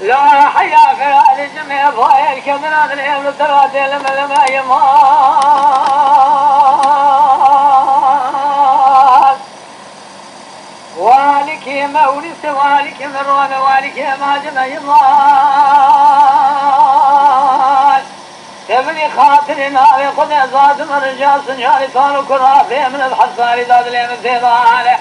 لا حيا في هذه الجميع فاير كمن هذا اليوم الثلاثة لما يمات والك يا مولس والك يا مروان والك يا ماجد يمات تبني خاطرنا يقضي أزاد من رجال سنجاري صاروا كرافي من الحصاري ذات اليوم الثلاثة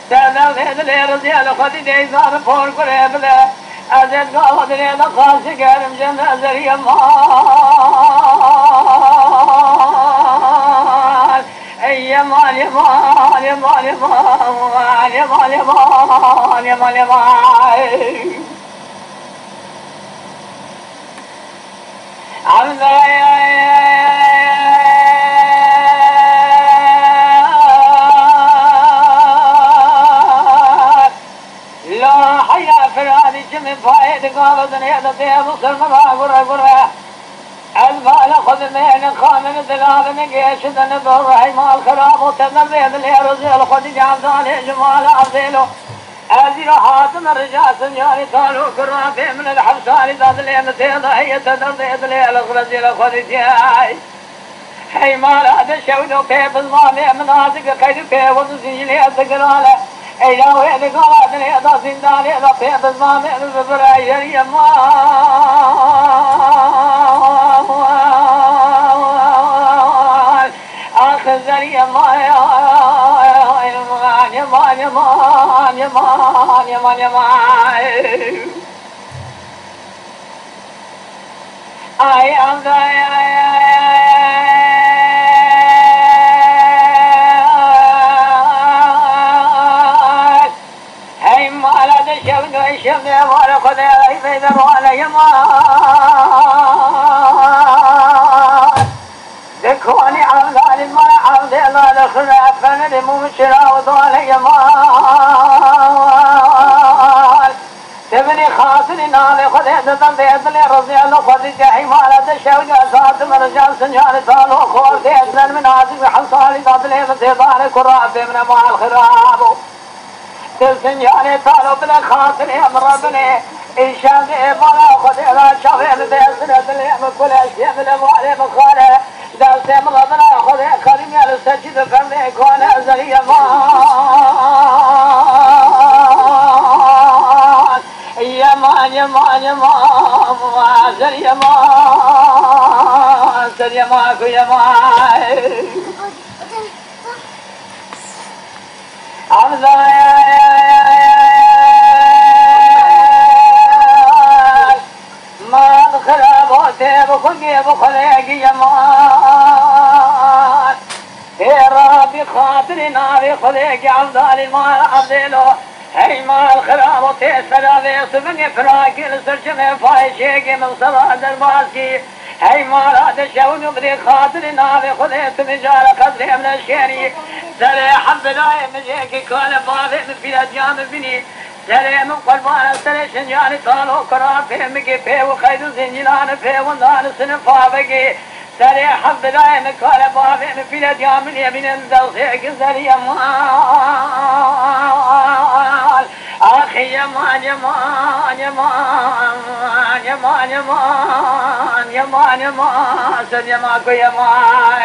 تبني ذات اليوم رزيال خدي ديزان فور قريب له أزد قاضي لنا خاصي كرم جنة زريا مال يا مال يا مال يا مال يا مال يا مال يا مال يا مال يا مال عبد لا حيا في هذه الجمع فايد قابضني يدطي مصر مغاقر قرى المال خذ من خامن الدلال نقيش ذنب الرحيم الخراب وتنبيه باليرزيل خذ جعبداني جمال عبديلو أزيل حاتم الرجال سنجاري طالو كرافي من الحبساني ذات الليل تيضحية تدرديد الليل الرزيل خذ جاي هي مال هذا الشودو كيف المامي منازق كيف كيف وزيلي الزقرالة إلى وين قرأت لي ذا زنداني ذا كيف المامي ببراير يمان أخذ لي يمان يمان يمان يمان يمان يمان يمان I am the hey mala de shavno shavne wala khode ay beda wala yama dekho ani amdal mala amdal la khna fana de mumshira wa wala yama تبني خاطري نال خذ دم بيدل رضي الله خذ جاي مال هذا شوق صاد من رجال سنجار طالو خور بيدل من عازق حصالي دادلي بتدار كراب من مال خراب سنجار طالو بلا خاطري امر بني ان شاء الله خذ لا شافي بيدل دلي كل شيء من مال مخاله دال سمر بلا خذ كريم يا السجد فمن كون ازلي ما يمان يمان يمان سر يمان سر يمان كو يمان عمزة ما خرابوته بخلقي بخلقي يمان يا ربي خاطري ناري خلقي عمزة المال عبدالو هي مال خراب تسلا سمن فراق السرجم فايشيك من صلاة الباسكي هي مال هذا شون بدي خاطر نافي خذيت من جار قدري من الشيري سري حب لاي مجيك كل بابي من في الجام بني سري من قلبان سري شنجاري طالو قرار في مكي في وخيد زنجلان في ونان سنفابكي سري حب لاي من كل بابي من في الجام اليمين اندلسيك سري مال أخي يمان يمان يمان يمان يمان يمان يمان سر يماكو يمان